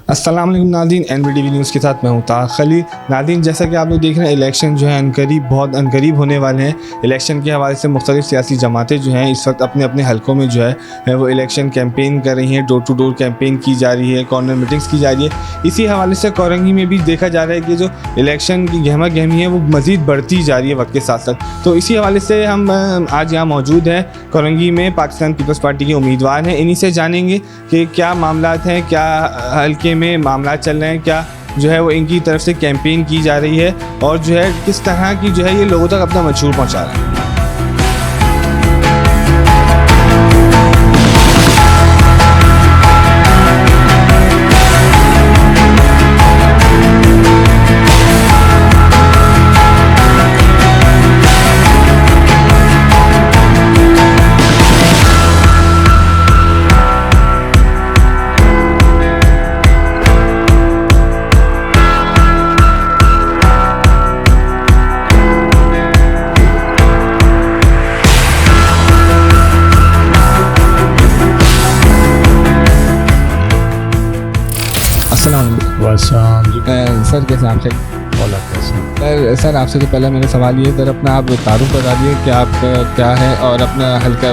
अस्सलाम वालेकुम नाज़रीन, NBTV न्यूज़ के साथ मैं हूँ ताक़ खलील। नाज़रीन, जैसा कि आप लोग देख रहे हैं, इलेक्शन जो है बहुत अनकरीब होने वाले हैं। इलेक्शन के हवाले से मुख्तलिफ़ सियासी जमातें जो हैं इस वक्त अपने अपने हलकों में जो है वो इलेक्शन कैंपेन कर रही हैं। डोर टू डोर कैंपेन की जा रही है, कॉर्नर मीटिंग्स की जा रही है। इसी हवाले से कोरंगी में भी देखा जा रहा है कि जो इलेक्शन की गहमा गहमी है वो मज़ीद बढ़ती जा रही है वक्त के साथ साथ। तो इसी हवाले से हम आज यहाँ मौजूद हैं कोरंगी में, पाकिस्तान पीपल्स पार्टी के उम्मीदवार हैं। इन्हीं से जानेंगे कि क्या मामलात हैं, क्या हल्के में मामला चल रहे हैं, क्या जो है वो इनकी तरफ से कैंपेन की जा रही है और जो है किस तरह की जो है ये लोगों तक अपना मंशूर पहुंचा रहे हैं। सर कैसे आप सर आपसे तो पहले मेरा सवाल ये सर, अपना आप तारुफ बता दिए कि आप क्या है और अपना हल्का।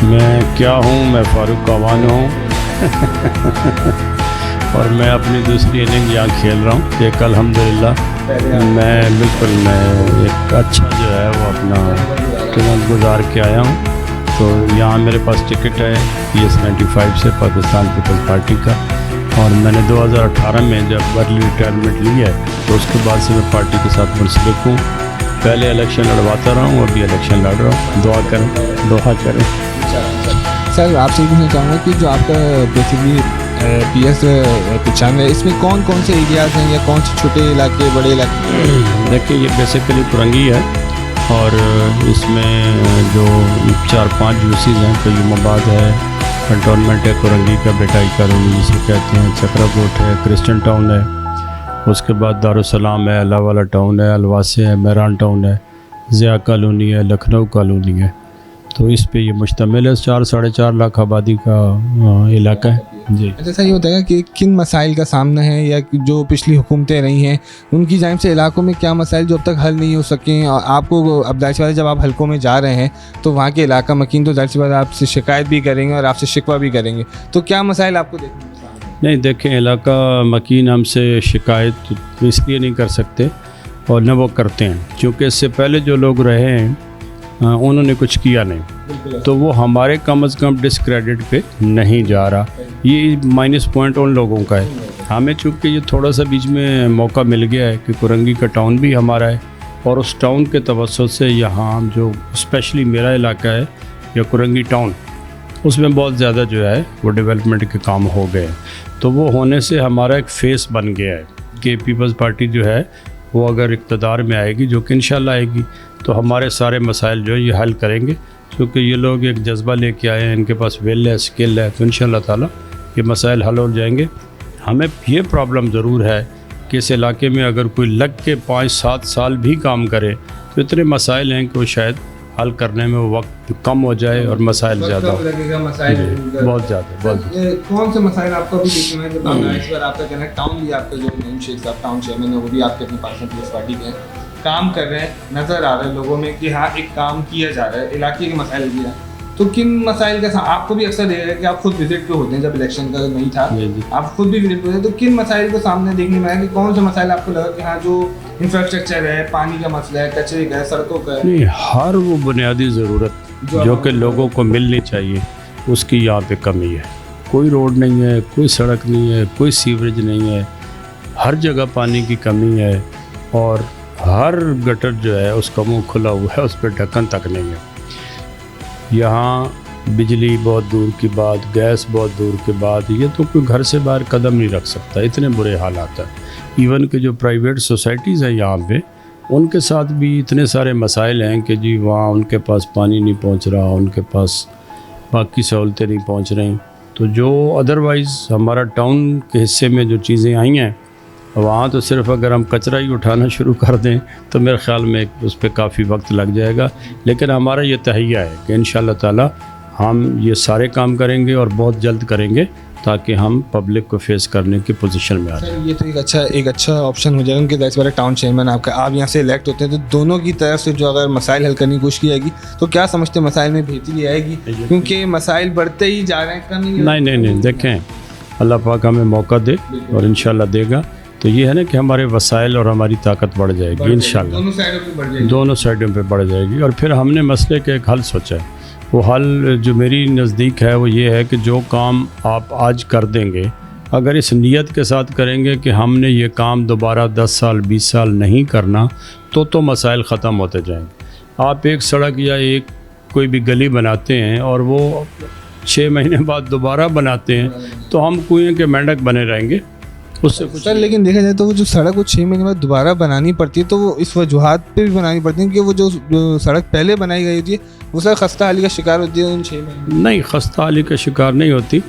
मैं क्या हूँ, मैं फारूक कावान हूँ और मैं अपनी दूसरी इनिंग यहाँ खेल रहा हूँ। एक अल्हम्दुलिल्लाह मैं एक अच्छा जो है वो अपना कीमत गुजार के आया हूँ। तो यहाँ मेरे पास टिकट है PS 95 से, पाकिस्तान पीपल्स पार्टी का, और मैंने 2018 में जब अर्ली रिटायरमेंट ली है तो उसके बाद से मैं पार्टी के साथ मुंसलिक हूँ। पहले इलेक्शन लड़वाता रहा हूँ, अभी इलेक्शन लड़ रहा हूँ। दुआ करें। सर आपसे ये पूछना चाहूँगा कि जो आपका बेसिकली PS 95 है, इसमें कौन कौन से एरियाज़ हैं या कौन से छोटे इलाके बड़े इलाके? देखिए, ये बेसिकली कोरंगी है और इसमें जो 4-5 यूसीज़ हैं, तो युमाबाद है, कंटोनमेंट है कोरंगी का, बेटाई कॉलोनी जिसे कहते हैं, चक्राकोट है, क्रिश्चियन टाउन है, उसके बाद दारुसलाम है, अल्लाहवाला टाउन है, अलवासे है, मेहरान टाउन है, ज़िया कॉलोनी है, लखनऊ कॉलोनी है। तो इस पे ये मुश्तमिल है। 4-4.5 लाख आबादी का इलाका है जी। जैसा ये होता है कि किन मसाइल का सामना है या जो पिछली हुकूमतें रही हैं उनकी जानिब से इलाकों में क्या मसाइल जो अब तक हल नहीं हो सके हैं, और आपको अब जाहिर सी बात है जब आप हलकों में जा रहे हैं तो वहाँ के इलाका मकीन तो जाहिर सी बात आपसे शिकायत भी करेंगे और आपसे शिकवा भी करेंगे, तो क्या मसाइल आपको देखने? नहीं, देखें, इलाका मकीन हमसे शिकायत इसलिए नहीं कर सकते और न वो करते हैं, क्योंकि इससे पहले जो लोग रहे हैं उन्होंने कुछ किया नहीं, तो वो हमारे कम अज़ कम डिस्क्रेडिट पे नहीं जा रहा। ये माइनस पॉइंट उन लोगों का है। हमें चूँकि ये थोड़ा सा बीच में मौका मिल गया है कि कोरंगी का टाउन भी हमारा है और उस टाउन के तवज्जुह से यहाँ जो स्पेशली मेरा इलाका है या कोरंगी टाउन, उसमें बहुत ज़्यादा जो है वो डेवलपमेंट के काम हो गए हैं। तो वो होने से हमारा एक फेस बन गया है कि पीपल्स पार्टी जो है वो अगर इक़्तिदार में आएगी, जो कि इंशाल्लाह आएगी, तो हमारे सारे मसाइल जो है ये हल करेंगे, क्योंकि ये लोग एक जज्बा लेके आए हैं, इनके पास विल है, स्किल है, तो इंशाल्लाह ताला ये मसाइल हल हो जाएंगे। हमें ये प्रॉब्लम ज़रूर है कि इस इलाके में अगर कोई लग के 5-7 साल भी काम करे तो इतने मसाइल हैं कि वो शायद हल करने में वो वक्त कम हो जाए और मसाइल ज़्यादा हो, बहुत ज़्यादा। कौन से मसाइल आपको अभी देखने में जब इस बार आपका कहना टाउन भी, आपका जो नईम शेख साहब टाउन चेयरमैन है वो भी आपके अपनी पाकिस्तान पीपल्स पार्टी के काम कर रहे हैं, नज़र आ रहे हैं लोगों में कि हाँ एक काम किया जा रहा है, इलाके के मसाइल भी हैं। तो किन मसाइल का आपको भी अक्सर देखा कि आप खुद विजिट पे होते हैं, जब इलेक्शन का नहीं था आप खुद भी विजिट पे होते हैं, तो किन मसाइल को सामने देखने में आया कि कौन से मसाइल आपको लगा कि हाँ जो इंफ्रास्ट्रक्चर है, पानी का मसला है, कचरे का है, सड़कों का है? नहीं, हर वो बुनियादी ज़रूरत जो कि लोगों को मिलनी चाहिए उसकी यहाँ पे कमी है। कोई रोड नहीं है, कोई सड़क नहीं है, कोई सीवरेज नहीं है, हर जगह पानी की कमी है और हर गटर जो है उसका मुंह खुला हुआ है, उस पर ढक्कन तक नहीं है। यहाँ बिजली बहुत दूर की बात, गैस बहुत दूर की बात, ये तो कोई घर से बाहर कदम नहीं रख सकता, इतने बुरे हालात हैं। इवन के जो प्राइवेट सोसाइटीज़ हैं यहाँ पे, उनके साथ भी इतने सारे मसाइल हैं कि जी वहाँ उनके पास पानी नहीं पहुँच रहा, उनके पास बाकी सहूलतें नहीं पहुँच रही। तो जो अदरवाइज़ हमारा टाउन के हिस्से में जो चीज़ें आई हैं, वहाँ तो सिर्फ अगर हम कचरा ही उठाना शुरू कर दें तो मेरे ख़्याल में उस पर काफ़ी वक्त लग जाएगा। लेकिन हमारा ये तहिया है कि इंशाअल्लाह ताला हम ये सारे काम करेंगे और बहुत जल्द करेंगे, ताकि हम पब्लिक को फेस करने की पोजीशन में आ जाए। सर ये तो एक अच्छा ऑप्शन हो जाएगा, उनके दैट्स वाला टाउन चेयरमैन आपका, आप यहाँ से इलेक्ट होते हैं तो दोनों की तरफ से जो अगर मसाइल हल करने की कोशिश की जाएगी तो क्या समझते हैं मसाइल में बेहतरी आएगी? क्योंकि मसाइल बढ़ते ही जा रहे हैं, कम नहीं, देखें अल्लाह पाक हमें मौका दे और इंशाल्लाह देगा, तो ये है ना कि हमारे वसाइल और हमारी ताकत बढ़ जाएगी इंशाल्लाह, दोनों साइडों पे बढ़ जाएगी। और फिर हमने मसले का एक हल सोचा है, वो हल जो मेरी नज़दीक है वो ये है कि जो काम आप आज कर देंगे, अगर इस नीयत के साथ करेंगे कि हमने ये काम दोबारा 10 साल 20 साल नहीं करना, तो मसाइल ख़त्म होते जाएंगे। आप एक सड़क या एक कोई भी गली बनाते हैं और वो 6 महीने बाद दोबारा बनाते हैं, तो हम कुएं के मेंढक बने रहेंगे, उससे कुछ। सर लेकिन देखा जाए तो वो जो सड़क वो 6 महीने बाद दोबारा बनानी पड़ती है, तो वो इस वजूहात पे भी बनानी पड़ती है कि वो जो सड़क पहले बनाई गई होती है वो सर खस्ता हाली का शिकार होती है उन 6 महीने? नहीं, खस्ता हाली का शिकार नहीं होती,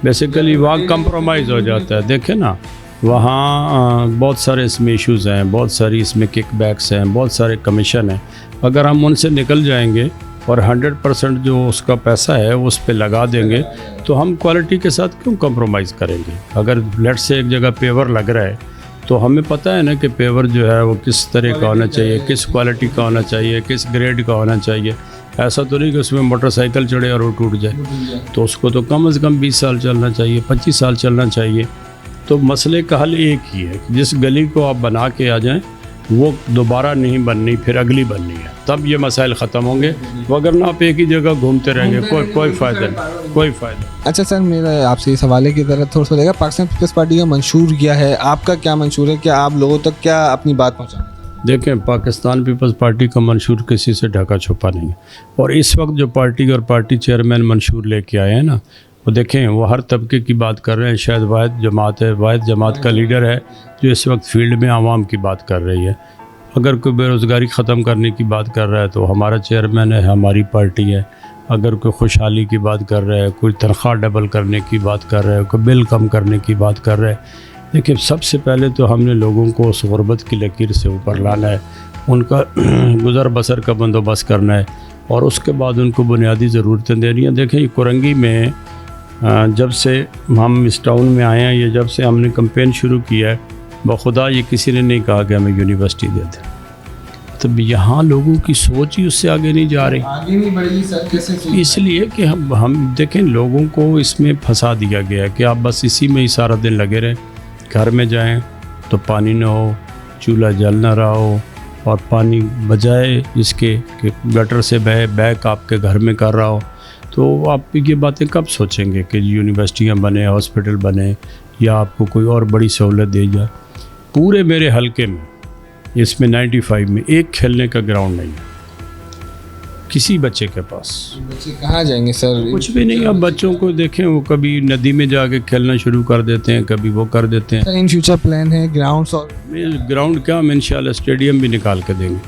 बेसिकली वहाँ कंप्रोमाइज़ हो जाता है। देखें ना, वहाँ बहुत सारे इसमें इश्यूज़ हैं, बहुत सारी इसमें किकबैक्स हैं, बहुत सारे कमीशन हैं। अगर हम उनसे निकल जाएंगे और 100% जो उसका पैसा है उस पे लगा देंगे, तो हम क्वालिटी के साथ क्यों कंप्रोमाइज़ करेंगे? अगर लेट से एक जगह पेवर लग रहा है तो हमें पता है ना कि पेवर जो है वो किस तरह का होना चाहिए, किस क्वालिटी का होना चाहिए, किस ग्रेड का होना चाहिए। ऐसा तो नहीं कि उसमें मोटरसाइकिल चढ़े और वो टूट जाए, तो उसको तो कम से कम 20 साल चलना चाहिए, 25 साल चलना चाहिए। तो मसले का हल एक ही है, जिस गली को आप बना के आ जाएं वो दोबारा नहीं बननी, फिर अगली बननी है, तब ये मसाइल ख़त्म होंगे। वगरना आप एक ही जगह घूमते रहेंगे, कोई फ़ायदा नहीं, कोई फ़ायदा। अच्छा सर, मेरा आपसे ये सवाल है कि ज़रा थोड़ा सा रहेगा, पाकिस्तान पीपल्स पार्टी का मंशूर क्या है, आपका क्या मंशूर है, क्या आप लोगों तक क्या अपनी बात पहुँचाएं? देखें, पाकिस्तान पीपल्स पार्टी का मंशूर किसी से ढका छुपा नहीं है, और इस वक्त जो पार्टी और पार्टी चेयरमैन मंशूर लेके आए हैं ना, वो देखें वो हर तबके की बात कर रहे हैं। शायद वाहिद जमात है, वाहिद जमात का लीडर है जो इस वक्त फील्ड में आवाम की बात कर रही है। अगर कोई बेरोज़गारी ख़त्म करने की बात कर रहा है तो हमारा चेयरमैन है, हमारी पार्टी है। अगर कोई खुशहाली की बात कर रहा है, कोई तनख्वाह डबल करने की बात कर रहा है, कोई बिल कम करने की बात कर रहा है, देखिए सबसे पहले तो हमने लोगों को उस गुर्बत की लकीर से ऊपर लाना है, उनका गुज़र बसर का बंदोबस्त करना है, और उसके बाद उनको बुनियादी ज़रूरतें देनी है। देखें, कुरंगी में जब से हम इस टाउन में आए हैं, ये जब से हमने कैंपेन शुरू किया है, बखुदा ये किसी ने नहीं कहा कि हमें यूनिवर्सिटी दे दें। तब यहाँ लोगों की सोच ही उससे आगे नहीं जा रही, आगे नहीं बढ़ी सर, कैसे? इसलिए कि हम देखें लोगों को इसमें फंसा दिया गया है कि आप बस इसी में ही सारा दिन लगे रहें। घर में जाएं तो पानी ना हो, चूल्हा जल ना रहा हो, और पानी बजाय इसके कि गटर से बैक आपके घर में कर रहा हो, तो आप ये बातें कब सोचेंगे कि यूनिवर्सिटियाँ बने, हॉस्पिटल बने, या आपको कोई और बड़ी सहूलत दी जाए? पूरे मेरे हलके में इसमें 95 में एक खेलने का ग्राउंड नहीं है किसी बच्चे के पास। बच्चे कहाँ जाएंगे सर? कुछ भी नहीं। अब बच्चों को देखें, वो कभी नदी में जाके खेलना शुरू कर देते हैं, कभी वो कर देते हैं। इन फ्यूचर प्लान है ग्राउंड्स? और ग्राउंड क्या, हम इंशाल्लाह स्टेडियम भी निकाल के देंगे।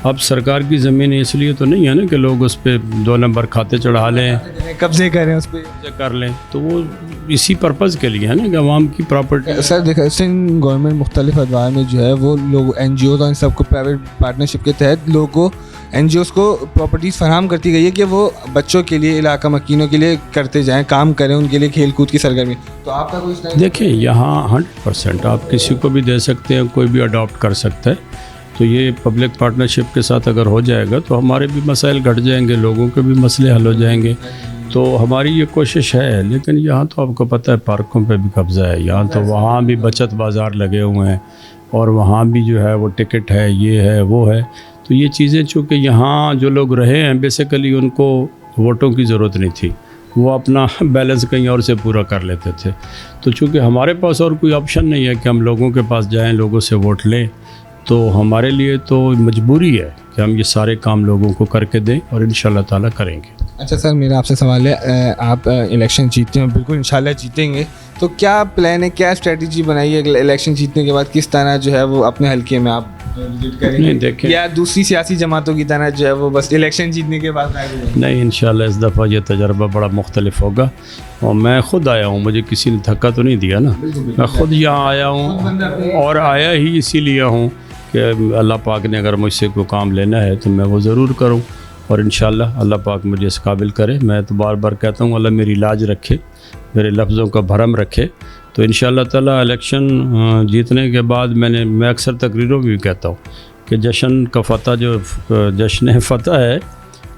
अब सरकार की ज़मीन इसलिए तो नहीं है ना कि लोग उस पर 2 नंबर खाते चढ़ा लें, कब्जे करें उस पर, कर लें, तो वो इसी पर्पज़ के लिए है ना कि अवाम की प्रॉपर्टी। सर देखा, सिंध गवर्नमेंट मुख्तलिफ अदवार में जो है वो लोग NGOs और इन सबको प्राइवेट पार्टनरशिप के तहत लोगों को NGOs को प्रॉपर्टीज़ फराहम करती गई है कि वो बच्चों के लिए, इलाका मकीनों के लिए करते जाएं, काम करें, उनके लिए खेल कूद की सरगर्मी। तो आपका कोई देखिए, यहाँ 100% आप किसी को भी दे सकते हैं, कोई भी अडॉप्ट कर सकता है। तो ये पब्लिक पार्टनरशिप के साथ अगर हो जाएगा तो हमारे भी मसाइल घट जाएंगे, लोगों के भी मसले हल हो जाएंगे। तो हमारी ये कोशिश है। लेकिन यहाँ तो आपको पता है पार्कों पे भी कब्ज़ा है, यहाँ तो वहाँ भी बचत बाज़ार लगे हुए हैं, और वहाँ भी जो है वो टिकट है, ये है, वो है। तो ये चीज़ें चूँकि यहाँ जो लोग रहे हैं बेसिकली उनको वोटों की ज़रूरत नहीं थी, वो अपना बैलेंस कहीं और से पूरा कर लेते थे। तो चूँकि हमारे पास और कोई ऑप्शन नहीं है कि हम लोगों के पास जाएं, लोगों से वोट लें, तो हमारे लिए तो मजबूरी है कि हम ये सारे काम लोगों को करके दें, और इंशाल्लाह ताला करेंगे। अच्छा सर, मेरा आपसे सवाल है, आप इलेक्शन जीतते हैं, बिल्कुल इंशाल्लाह जीतेंगे, तो क्या प्लान है, क्या स्ट्रेटजी बनाई है इलेक्शन जीतने के बाद? किस तरह जो है वो अपने हल्के में आप विजिट करेंगे, देखें, या दूसरी सियासी जमातों की तरह जो है वो बस इलेक्शन जीतने के बाद? नहीं, इंशाल्लाह इस दफ़ा ये तजर्बा बड़ा मुख्तलिफ होगा। और मैं ख़ुद आया हूँ, मुझे किसी ने धक्का तो नहीं दिया ना, मैं ख़ुद यहाँ आया हूँ, और आया ही इसीलिए हूँ कि अल्लाह पाक ने अगर मुझसे कोई काम लेना है तो मैं वो ज़रूर करूँ। और इंशाल्लाह अल्लाह पाक मुझे इस काबिल करे। मैं तो बार बार कहता हूँ अल्लाह मेरी लाज रखे, मेरे लफ्ज़ों का भरम रखे। तो इंशाल्लाह ताला इलेक्शन जीतने के बाद मैं अक्सर तकरीरों में भी कहता हूँ कि जश्न का फ़तह जो जश्न फ़तह है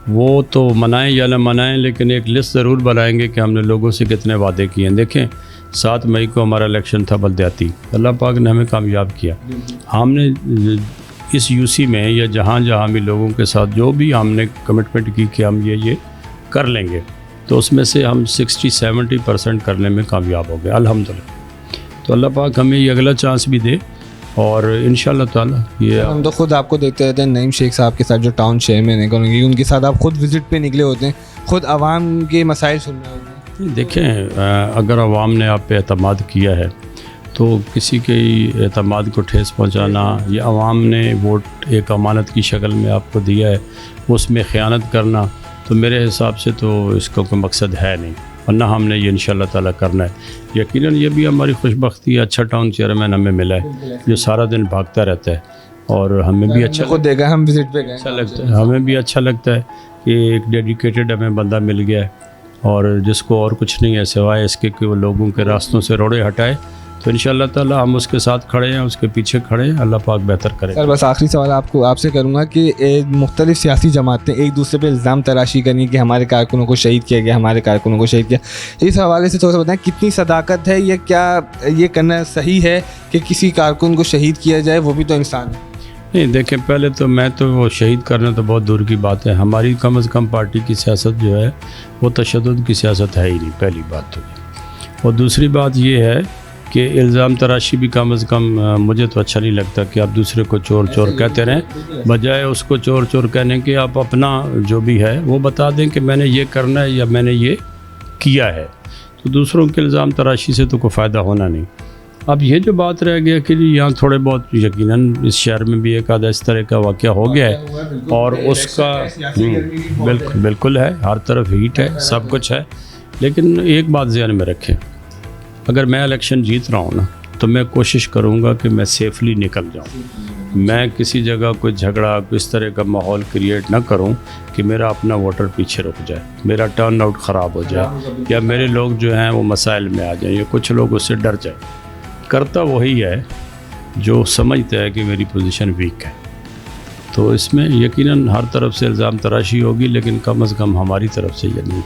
वो तो मनाएं या न मनाएं, लेकिन एक लिस्ट ज़रूर बनाएंगे कि हमने लोगों से कितने वादे किए हैं। देखें 7 मई को हमारा इलेक्शन था बलदियाती, अल्लाह पाक ने हमें कामयाब किया। हमने इस यूसी में या जहाँ जहाँ भी लोगों के साथ जो भी हमने कमिटमेंट की कि हम ये कर लेंगे, तो उसमें से हम 60-70% करने में कामयाब हो गए अल्हम्दुलिल्लाह। तो अल्लाह पाक हमें ये अगला चांस भी दे और इंशाल्लाह ताला ये हम तो खुद आपको देखते रहते हैं, नईम शेख साहब के साथ जो टाउन चेयरमैन है करेंगे, उनके साथ आप खुद विज़िट पे निकले होते हैं, खुद आवाम के मसाइल सुन रहे होते हैं। देखें अगर आवाम ने आप पे एतमाद किया है तो किसी के एतमाद को ठेस पहुंचाना, या आवाम ने वोट एक अमानत की शक्ल में आपको दिया है उसमें ख़यानत करना, तो मेरे हिसाब से तो इसका कोई मकसद है नहीं, वरना हमने ये इंशाल्लाह ताला करना है। यकीनन ये भी हमारी खुशबख्ती है, अच्छा टाउन चेयरमैन हमें मिला है जो सारा दिन भागता रहता है और हमें भी अच्छा खुद देखा, हम विज़िट पे गए, अच्छा लगता है, हमें भी अच्छा लगता है कि एक डेडिकेटेड हमें बंदा मिल गया है और जिसको और कुछ नहीं है सिवाय इसके कि वो लोगों के रास्तों से रोड़े हटाए। तो इंशाल्लाह ताला हम उसके साथ खड़े हैं, उसके पीछे खड़े हैं, अल्लाह पाक बेहतर करे। सर बस आखिरी सवाल आपसे करूँगा कि मुख्तलिफ सियासी जमातें एक दूसरे पे इल्ज़ाम तराशी करनी कि हमारे कारकुनों को शहीद किया गया, हमारे कारकुनों को शहीद किया, इस हवाले से थोड़ा सा बताएं कितनी सदाकत है, या क्या ये करना सही है कि किसी कारकुन को शहीद किया जाए, वो भी तो इंसान है। नहीं देखें, पहले तो मैं तो वो शहीद करना तो बहुत दूर की बात है, हमारी कम अज़ कम पार्टी की सियासत जो है वो तशद्दुद की सियासत है ही नहीं, पहली बात तो ये। और दूसरी बात ये है कि इल्ज़ाम तराशी भी कम अज़ कम मुझे तो अच्छा नहीं लगता कि आप दूसरे को चोर चोर कहते रहें, बजाय उसको चोर चोर कहने के आप अपना जो भी है वो बता दें कि मैंने ये करना है या मैंने ये किया है। तो दूसरों के इल्ज़ाम तराशी से तो कोई फ़ायदा होना नहीं। अब ये जो बात रह गया कि यहाँ थोड़े बहुत यकीनन इस शहर में भी एक आधा इस तरह का वाक़या हो गया है और उसका बिल्कुल है, हर तरफ हीट है, सब कुछ है, लेकिन एक बात ध्यान में रखें, अगर मैं इलेक्शन जीत रहा हूँ ना तो मैं कोशिश करूँगा कि मैं सेफली निकल जाऊँ। मैं किसी जगह कोई झगड़ा, इस तरह का माहौल क्रिएट ना करूँ कि मेरा अपना वोटर पीछे रुक जाए, मेरा टर्न आउट ख़राब हो जाए, या मेरे लोग जो हैं वो मसाइल में आ जाएं, या कुछ लोग उससे डर जाए। करता वही है जो समझता है कि मेरी पोजीशन वीक है। तो इसमें यकीनन हर तरफ से इल्ज़ाम तराशी होगी, लेकिन कम अज़ कम हमारी तरफ से ये नहीं।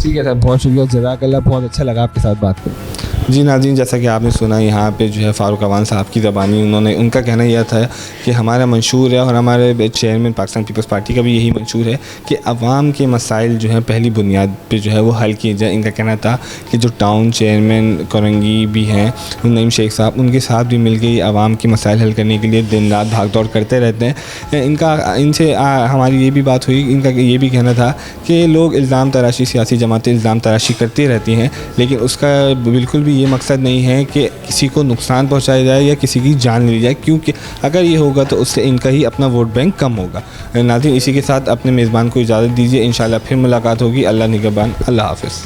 ठीक है सर, बहुत शुक्रिया, जज़ाकल्लाह, बहुत अच्छा लगा आपके साथ बात करके। जी नाज़रीन, जैसा कि आपने सुना यहाँ पे जो है फ़ारूक अवान साहब की ज़बानी उनका कहना यह था कि हमारा मंशूर है और हमारे चेयरमैन पाकिस्तान पीपल्स पार्टी का भी यही मंशूर है कि अवाम के मसाइल जो हैं पहली बुनियाद पे जो है वो हल किए जाए। इनका कहना था कि जो टाउन चेयरमैन कोरंगी भी हैं नईम शेख साहब, उनके साथ भी मिल के अवाम के मसाइल हल करने के लिए दिन रात भाग दौड़ करते रहते हैं। इनसे हमारी ये भी बात हुई, इनका ये भी कहना था कि लोग इल्ज़ाम तराशी, सियासी जमातें इल्ज़ाम तराशी करती रहती हैं, लेकिन उसका बिल्कुल भी ये मकसद नहीं है कि किसी को नुकसान पहुंचाया जाए या किसी की जान ली जाए, क्योंकि अगर ये होगा तो उससे इनका ही अपना वोट बैंक कम होगा। नाज़रीन, इसी के साथ अपने मेज़बान को इजाज़त दीजिए, इंशाल्लाह फिर मुलाकात होगी। अल्लाह निगहबान, अल्लाह हाफ़िज़।